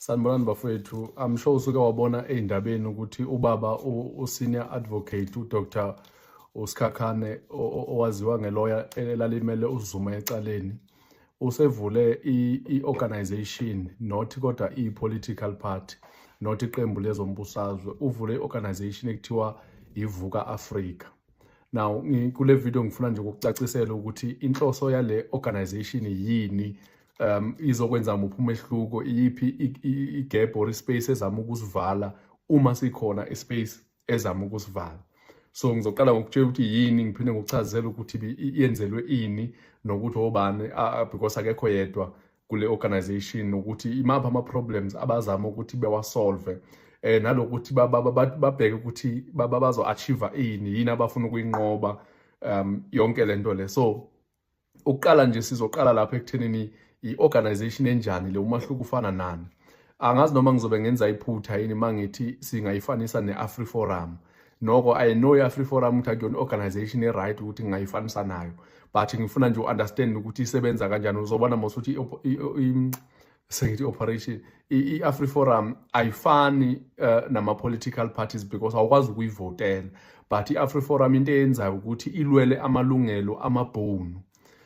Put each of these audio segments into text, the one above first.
Sanibonani bafowethu. I'm sure usuke wabona ey'ndabeni ukuthi ubaba u-senior advocate uDr uSikhakhane owaziwa ngeloya elalimele uZuma ecaleni usevule i-organization not kodwa i-political party not iqembu lezombusazwe. Uvule i-organization ekuthiwa iVuka Africa. Now kule video ngifuna nje ukucacisela ukuthi inhloso yale organization yini, izokwenza muphi umehluko, iyiphi igap or space ezama ukusivala uma sikhona ispace ezama ukusivala. So ngizoqala ngokutshela ukuthi yini, ngiphinde ngokuchazela ukuthi yenzelwe ini nokuthi obani, because akekho yedwa kule organization, ukuthi imaphi ama-problems abazama ukuthi bewasolve, nalokuthi babheke ukuthi bazo-achieve yini abafuna ukuyinqoba, yonke lento le. So ukuqala nje sizoqala lapha ekuthenini i-organization enjani le, umahluko ufana nani. Angazi noma ngizobe ngenza iphutha yini mangithi singayifanisa ne-AfriForum. Noko I know i-AfriForum ukuthi akuyona organization e-right ukuthi ngingayifanisa nayo, but ngifuna nje u-understand ukuthi isebenza kanjani. Uzobona mosuthi sengithi operation i-AfriForum ayifani nama-political parties because awukwazi ukuyivotela, but i-AfriForum into eyenzayo ukuthi ilwele amalungelo amabhunu.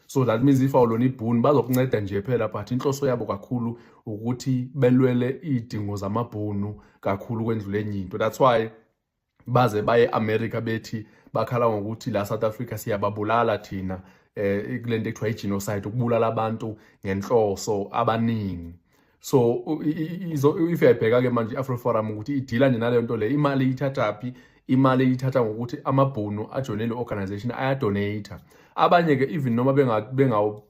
So that means if awulona ibhunu bazokunceda nje phela, but inhloso yabo kakhulu ukuthi belwele idingo zamabhunu kakhulu kwendlule enye into. That's why baze baye America bethi bakhala ngokuthi la South Africa siyababulala thina, kulento ekuthiwa i-genocide, ukubulala abantu ngenhloso abaningi. So if uyabheka-ke manje i-AfriForum ukuthi idila nje naleyo nto le, imali iyithathaphi? Imali iyithatha ngokuthi amabhunu ajoyine le organization ayadonate. Abanye-ke even noma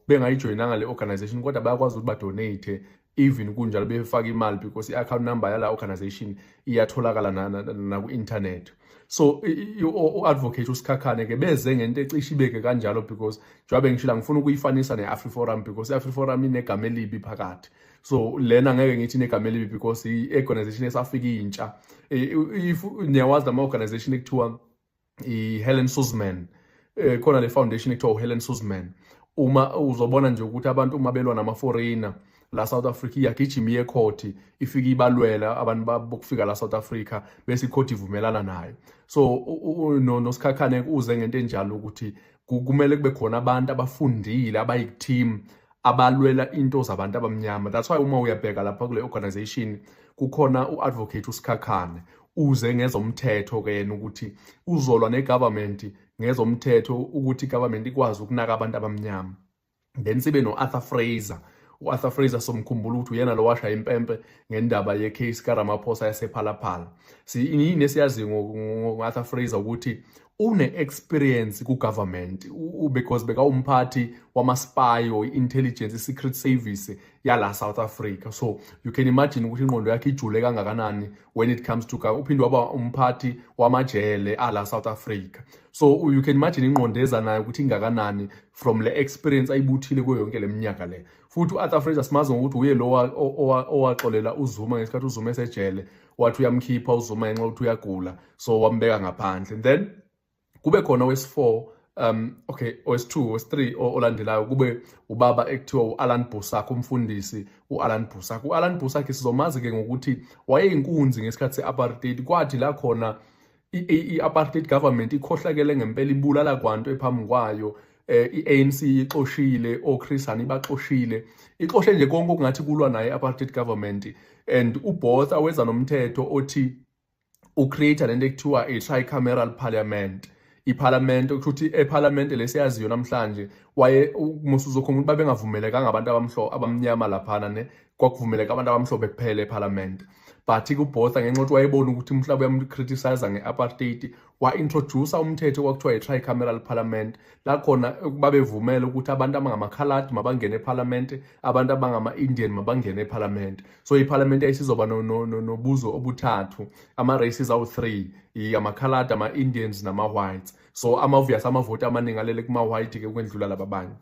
bengayijoyinanga le organization kodwa bayakwazi ukuthi badonate even kunjalo befaka imali, because i-account number yala organization iyatholakala naku-internet. So u-advocate uSikhakhane-ke beze ngento ecishe ibeke kanjalo, because njengoba ngishila ngifuna ukuyifanisa ne-AfriForum because i-AfriForum inegama elibi phakathi. So lena ngeke ngithi inegama elibi because i-organization esafika intsha. If niyawazi ama-organization ekuthiwa i-Helen Suzman, khona le foundation ekuthiwa uHelen Suzman, uma uzobona nje ukuthi abantu uma belwa nama-foreigner la South Africa iyagijima iye ecourt, ifike ibalwela abantu bokufika la South Africa bese icourt ivumelana nayo. So noSikhakhane uze ngento enjalo ukuthi kumele kube khona abantu abafundile abayi-team abalwela into zabantu abamnyama. That's why uma uyabheka lapha kule organization kukhona u-advocate uSikhakhane uze ngezomthetho-ke yena ukuthi uzolwa ne-government ngezomthetho ukuthi i-government ikwazi ukunaka abantu abamnyama. Then sibe no-Arthur Fraser. U-Arthur Fraser somkhumbula ukuthi uyena lo washaya impempe ngendaba ye-case kaRamaphosa yasePhalaphala. Yini esiyazi ngo-Arthur Fraser ukuthi une-experience ku-government, because umphathi wama-spy or intelligence, secret service yala South Africa. So you can imagine ukuthi ingqondo yakhe ijule kangakanani when it comes to uphinde waba umphathi wamajele ala South Africa. So you can imagine ingqondo eza nayo ukuthi ingakanani from le experience ayibuthile kuyo yonke le minyaka le. Futhi u-Arthur Fraser simazi ngokuthi uye lo owaxolela uZuma ngesikhathi uZuma esejele, wathi uyamkhipha uZuma ngenxa ukuthi uyagula, so wambeka ngaphandle. And then kube khona owesi-4, owesi-2, owesi-3 olandelayo kube ubaba ekuthiwa u-Alan Boesak, umfundisi u-Alan Boesak. U-Alan Boesak sizomazi-ke ngokuthi wayeyinkunzi ngesikhathi se-apartheid. Kwathi la khona i-apartheid government ikhohlakele ngempela, ibulala kwanto ephambi kwayo. I-ANC ixoshile, oChris Hani baxoshile, ixoshe nje konke okungathi kulwa naye i-apartheid government. And uBotha weza nomthetho othi ucreate lento ekuthiwa a-tricameral parliament. Iparliament ukuthi eParliament lesiyaziyo namhlanje musuzokhona ukuthi babengavumelekanga abantu abamnyama laphana kwakuvumeleka abantu abamhlophe kuphela eParliament. But kuBotha ngenxa ukuthi wayebona ukuthi umhlaba uyamcriticize nge-apartheid, wa-introduce umthetho kwakuthiwa i-tricameral parliament, la khona babevumela ukuthi abantu abangamakhaladi mabangene eParliament, abantu abangama-Indian mabangene eParliament. So iParliament yayisizoba nobuzo obuthathu, ama-races awu-3, amakhaladi, ama-Indians nama-whites. So ama-obvious amavoti amaningi alele kuma-white-ke ukwendlula laba abanye.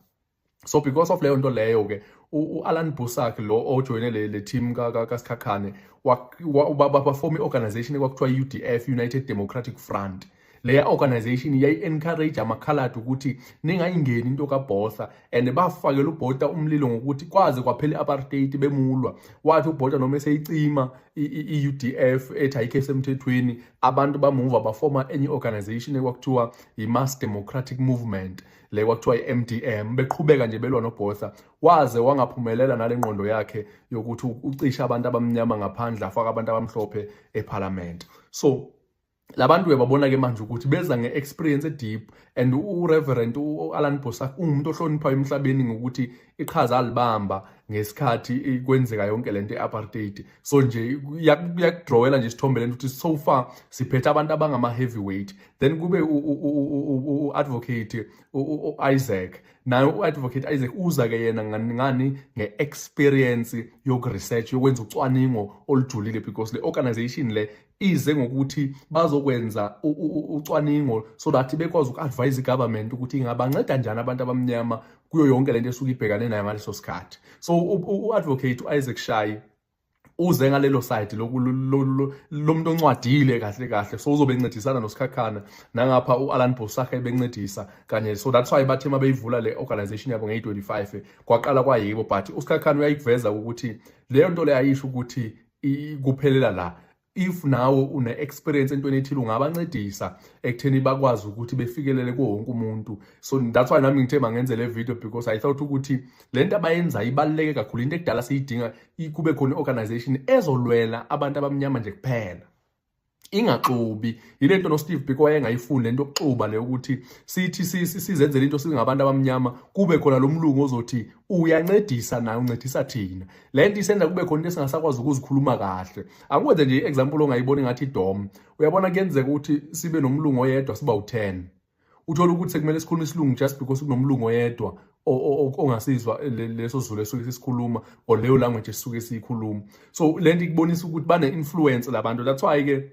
So because of leyo nto leyo-ke u-Alan Boesak lo ojoyine le team kaSikhakhane bafoma i-organization ekwakuthiwa UDF, United Democratic Front. leya organization yayi-encourage amakhaladi ukuthi ningayingeni into kaBotha, and bafakela uBotha umlilo ngokuthi kwaze kwaphela i-apartheid bemulwa. Wathi uBotha noma eseyicima i-UDF ethi ayikho esemthethweni, abantu bamuva bafoma enye organization ekwakuthiwa i-Mass Democratic Movement, le kwakuthiwa i-MDM, beqhubeka nje belwa noBotha, waze wangaphumelela nale ngqondo yakhe yokuthi ucisha abantu abamnyama ngaphandle afaka abantu abamhlophe eParliament. So labantu babona-ke manje ukuthi beza nge-experience deep, and uReverend Alan Bosak umuntu ohloniphayo emhlabeni ngokuthi iqhaza alibamba ngesikhathi kwenzeka yonke lento e-apartheid. So nje yakudrawela nje isithombe lento ukuthi so far siphethe abantu abangama-heavyweight, then kube u-advocate u-Isaac, naye u-advocate Isaac uza-ke yena ngani nge-experience yoku-research, yokwenza ucwaningo olujulile, because le organization le ize ngokuthi bazokwenza ucwaningo so that bekwazi uku-advise i-government ukuthi ingabanceda njani abantu abamnyama kuyo yonke lento esuke ibhekane nayo ngaleso sikhathi. So u-advocate u-Isaac Shai uze ngalelo side lo muntu oncwadile kahle kahle, so uzobe encedisana noSikhakhana, nangapha u-Alan Bosak ebencedisa kanye. So that's why bathe mabeyivula le organization yabo nge-25 kwaqala kwayibo, but uSikhakhana uyayiveza ukuthi leyo nto le ayisho ukuthi kuphelela la. If nawe une-experience entweni ethile ungabancedisa ekutheni bakwazi ukuthi befikelele kuwo wonke umuntu. So that's why nami ngithe mangenze le video, because I thought ukuthi lento abayenza ibaluleke kakhulu, into ekudala siyidinga kube khona i-organization ezolwela abantu abamnyama nje kuphela, ingaxubi. Yilento noSteve Biko wayengayifuni lento yokuxuba le ukuthi sithi sizenzele into singabantu abamnyama, kube khona lo mlungu ozothi uyancedisa naye uncedisa thina. Lento isenza kube khona into esingasakwazi ukuzikhuluma kahle. Akwenze nje example ongayibona ngathi iDom. Uyabona kuyenzeka ukuthi sibe nomlungu oyedwa siba u10. Uthola ukuthi sekumele sikhulume isilungu just because kunomlungu oyedwa ongasizwa leso zulu esuke sisikhuluma, or leyo language esuke siyikhuluma. So lento ikubonisa ukuthi bane-influence labantu. That's why ke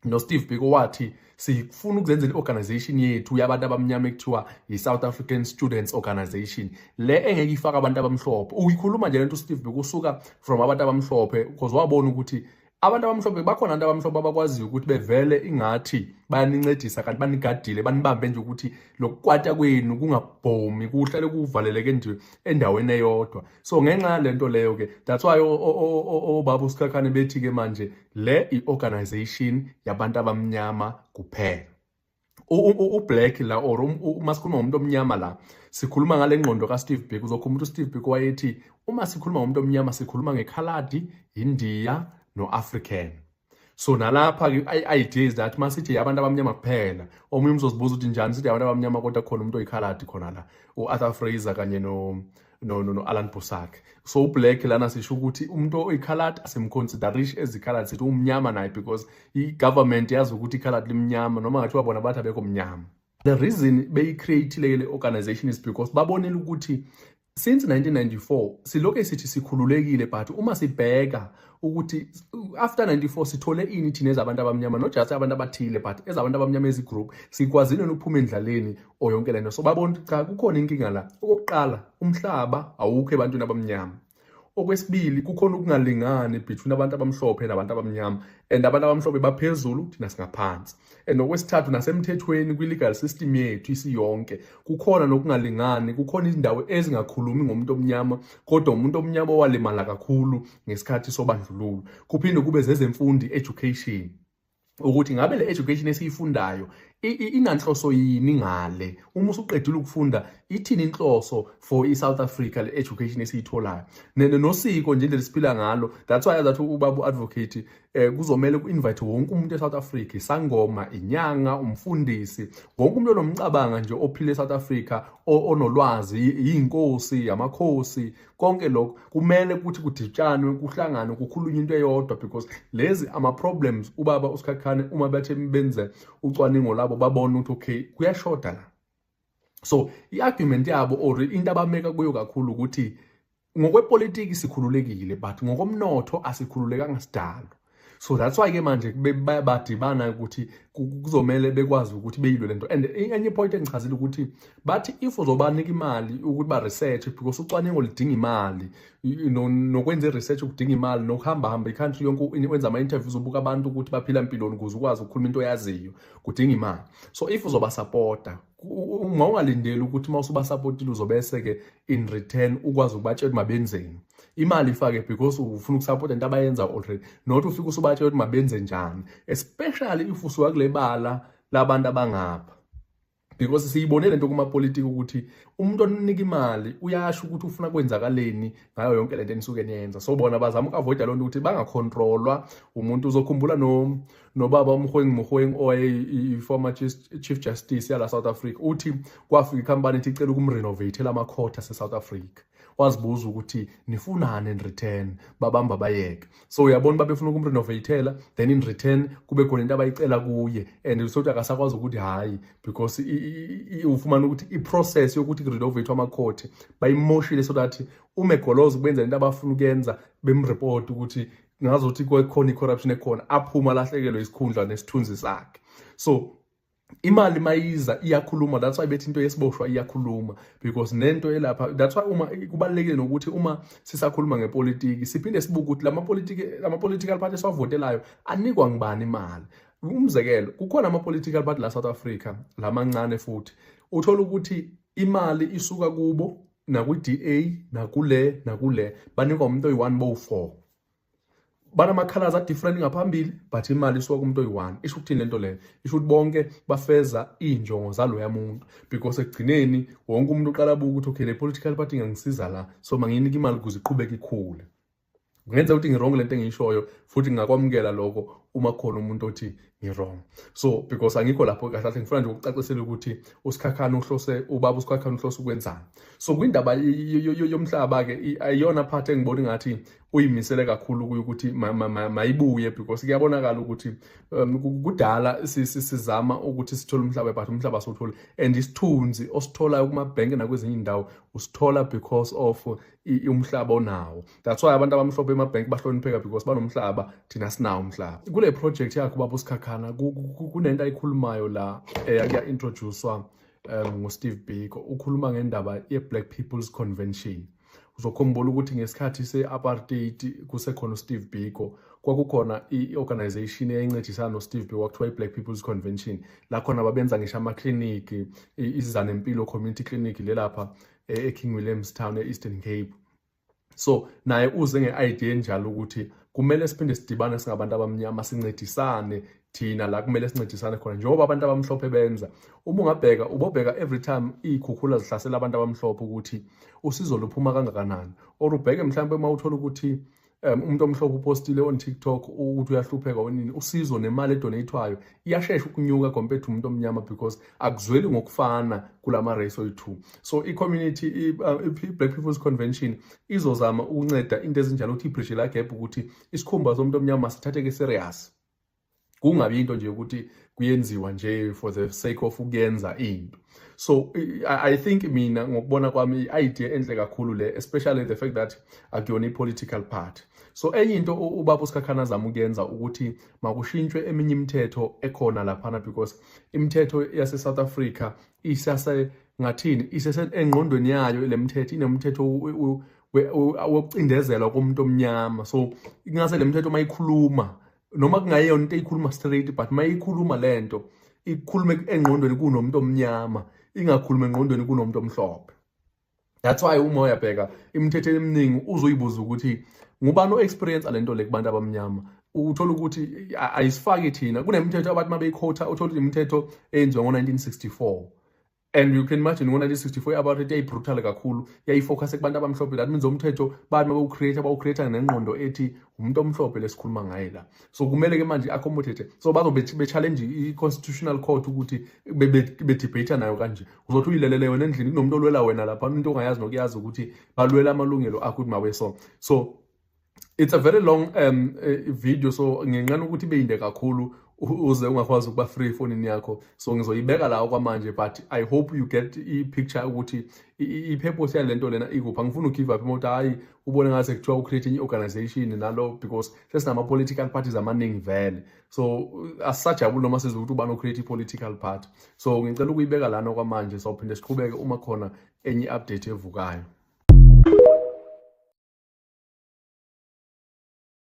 noSteve Biko wathi sifuna ukuzenzela i-organization yethu yabantu abamnyama ekuthiwa yi-South African Students Organization, le engeke ifaka abantu abamhlophe. Uyikhuluma nje lento uSteve Biko usuka from abantu abamhlophe, because wabona ukuthi abantu abamhlophe bakhona abantu abamhlophe abakwaziyo ukuthi bevele ingathi bayanincedisa kanti banigadile, banibambe nje ukuthi lokukwata kwenu kungabhomi, kuhlale kuvaleleke nje endaweni eyodwa. So ngenxa yalento leyo ke, that's why obaba uSikhakhane bethi ke manje le i-organization yabantu abamnyama kuphela. U-black la, or uma sikhuluma ngomuntu omnyama la, sikhuluma ngale ngqondo kaSteve Biko. Uzokhumbula uSteve Biko wayethi uma sikhuluma ngomuntu omnyama sikhuluma ngekhaladi, India no-African. So nalapha i-idea is that masithi abantu abamnyama kuphela, omunye uzozibuza ukuthi njani sithi abantu abamnyama kodwa khona umuntu oyikhaladi khona la, u-Arthur Fraser kanye no-Alan Bosak. So u-black lana sisho ukuthi umuntu oyikhaladi asimconsiderish ezikhaladi, sithi umnyama naye, because i-government yazi ukuthi ikhaladi limnyama noma ngathiwa bona bathi abekho mnyama. The reason beyi-create le organization is because babonile ukuthi since 1994 siloke sithi sikhululekile, but uma sibheka ukuthi after 94 sithole ini thina ezabantu abamnyama, not just abantu abathile but ezabantu abamnyama ezigroup, sikwazile ukuphuma endlaleni o yonke lento. So babona cha kukhona inkinga la. Okokuqala, umhlaba awukho ebantwini abamnyama. Okwesibili, kukhona ukungalingani between abantu abamhlophe nabantu abamnyama, and abantu abamhlophe baphezulu thina singaphansi. And okwesithathu, nasemthethweni kwi-legal system yethu isiyonke kukhona nokungalingani, kukhona izindawo ezingakhulumi ngomuntu omnyama, kodwa umuntu omnyama owalimala kakhulu ngesikhathi sobandlululo. Kuphinde kube zezemfundo, education, ukuthi ngabe le education esiyifundayo inanhloso yini ngale. Uma usuqedile ukufunda ithini inhloso for iSouth Africa le education esiyitholayo, nosiko nje lesiphila ngalo. That's why that ubaba uadvocate kuzomela ku-invite wonke umuntu eSouth Africa, isangoma, inyanga, umfundisi, wonke umuntu onomcabanga nje ophile eSouth Africa, onolwazi, iy'nkosi, amakhosi, konke lokho kumele ukuthi kuditshanwe, kuhlanganwe, kukhulunywe into eyodwa, because lezi ama-problems ubaba uSikhakhane uma bethe benze ucwaningo labo babona ukuthi okay kuyashoda la. So i-argument yabo or into abameka kuyo kakhulu ukuthi ngokwepolitiki sikhululekile but ngokomnotho asikhululekanga sidalo. So that's why ke manje badibana ukuthi kuzomele bekwazi ukuthi beyilwe lento. And enye point engichazile ukuthi bathi if uzobanika imali ukuthi ba research because ucwaningo lidinga imali nokwenza research kudinga imali nokuhamba i-country yonke wenza ama-interviews ubuka abantu ukuthi baphila empilweni ukuze ukwazi ukukhuluma into oyaziyo kudinga imali. So if uzoba supporta ungalindeli ukuthi uma usubasupportile uzobese-ke in return ukwazi ukubatshela mabenzeni imali ifake because ufuna ukusupporta into abayenza already, not ufike usubatshela ukuthi mabenze njani, especially if usuka kule bala labantu abangapha. Because siyibonile lento kumapolitiki ukuthi umuntu onika imali uyasho ukuthi ufuna kwenzakaleni ngayo yonke lento enisuke niyenza. So bona bazama ukuavoida lonto ukuthi bangacontrolwa umuntu. Uzokhumbula nobaba uMkhweng owaye former chief justice yala South Africa uthi kwafika icompany ethi icela ukumrenovate la court ase South Africa. Wazibuza ukuthi nifunani in return, babamba bayeke. So uyabona babefuna ukumrenovatela, then in return kube khona into abayicela kuye and usothi akasakwazi ukuthi hayi because ufumana ukuthi iprocess yokuthi renovate ama-court bayimoshile so that umegoloza ukwenza into abafuna ukuyenza bemreport ukuthi ngazothi khona i-corruption ekhona aphuma lahlekelwe isikhundla nesithunzi sakhe. So imali mayiza iyakhuluma. That's why bethi into yesiboshwa iyakhuluma because nento elapha. That's why uma kubalekile nokuthi uma sisakhuluma ngepolitiki siphinde sibuke ukuthi lama-political party esiwavotelayo anikwa ngibani imali. Umzekelo kukhona ama-political party la South Africa lamancane futhi uthola ukuthi imali isuka kubo nakwi-DA nakule banikwa umuntu oyi-1 bo-4 banama-colors a-different ngaphambili but imali isuka kumuntu oyi-1. Isho ukuthini lento leyo? Isho ukuthi bonke bafeza iy'njongo zaloya muntu because ekugcineni wonke umuntu uqala abuka ukuthi okay le political party ingangisiza la so manginika imali ukuze iqhubeke ikhule. Ngenza ukuthi ngirong lento engiyishoyo futhi ngingakwamukela lokho uma khona umuntu othi ngirong. So because angikho lapho kahle kahle ngifuna nje ukucacisela ukuthi ubaba uSikhakhane uhlose ukwenzani. So kwindaba yomhlaba ke ayiyona part engibona ngathi uyimisele kakhulu kuyo ukuthi mayibuye because kuyabonakala ukuthi kudala sizama ukuthi sithole umhlaba but umhlaba sothole and isithunzi osithola kuma-bank nakwezinye indawo usithola because of umhlaba onawo. That's why abantu abamhlophe ema-bank bahlonipheka because banomhlaba thina sinawo umhlaba. Kule project yakhe ubaba uSikhakhane kunento ayikhulumayo la ya-introducewa nguSteve Biko. Ukhuluma ngendaba ye-Black People's Convention. Uzokhumbula ukuthi ngesikhathi se-apartheid kusekhona uSteve Biko kwakukhona i-organization eyayincedisana noSteve Biko kuthiwa i-Black People's Convention la khona babenza ngisho amakliniki izizanempilo community clinic lelapha eKing Williamstown e-Eastern Cape. So naye uze nge-idea enjalo ukuthi kumele siphinde sidibane singabantu abamnyama sincedisane thina la kumele sincedisane khona njengoba abantu abamhlophe benza. Uma ungabheka ubobheka every time iy'khukhula zihlasela abantu abamhlophe ukuthi usizo luphuma kangakanani, or ubheke mhlawumbe uma uthola ukuthi umuntu omhlophe upostile on TikTok ukuthi uyahlupheka onini, usizo nemali edonatwayo iyashesha ukunyuka compared to umuntu omnyama because akuzweli ngokufana kulama race oyi-2. So i-community i-Black People's Convention izozama ukunceda into ezinjalo ukuthi ibridge la gap ukuthi isikhumba somuntu omnyama sithatheke serious. Kungabi into nje ukuthi kuyenziwa nje for the sake of ukuyenza into. So I think mina ngokubona kwami i-idea enhle kakhulu le, especially the fact that akuyona i-political party. So enye into ubaba uSikhakhane azama ukuyenza ukuthi makushintshwe eminye imithetho ekhona laphana because imithetho yase South Africa isase ngathini isese engqondweni yayo le mithetho inemithetho wokucindezelwa komuntu omnyama. So ingase le mithetho mayikhuluma noma kungayona into eyikhuluma straight but mayikhuluma lento ikhulume engqondweni kunomuntu omnyama ingakhuluma engqondweni kunomuntu omhlophe. That's why uma uyabheka imithetho eminingi uzoyibuza ukuthi ngubani o-experience alento le kubantu abamnyama, uthola ukuthi ayisifaki thina. Kunemithetho abantu mabeyikhotha uthola ukuthi imithetho eyenziwa ngo-1964 and you can imagine ngo-1964 i-apartheid yayi-brutal kakhulu, yayifocus kubantu abamhlophe. That means umthetho bantu bawucreate nengqondo ethi umuntu omhlophe lesikhuluma ngaye la. So kumele ke manje accommodate. So bazobe be-challenge i-constitutional court ukuthi be-debate nayo kanje. Uzothi uyilelele wena endlini kunomuntu olwela wena lapha, umuntu ongayazi nokuyazi ukuthi balwela amalungelo akho ukuthi mawe so it's a very long video, so ngenqana ukuthi ibe yinde kakhulu uze ungakwazi ukuba free efonini yakho. So ngizoyibeka la kwamanje, but I hope you get i-picture ukuthi i-purpose yalento lena ikuphi. Angifuni ugive up imoto, hayi ubone ngathi kuthiwa ucreate i-organization nalo, because sesinama-political parties amaningi vele. So asisajabuli noma sizwe ukuthi ubani ucreate i-political party. So ngicela ukuyibeka lana kwamanje, sawuphinde siqhubeke uma khona enye i-update evukayo.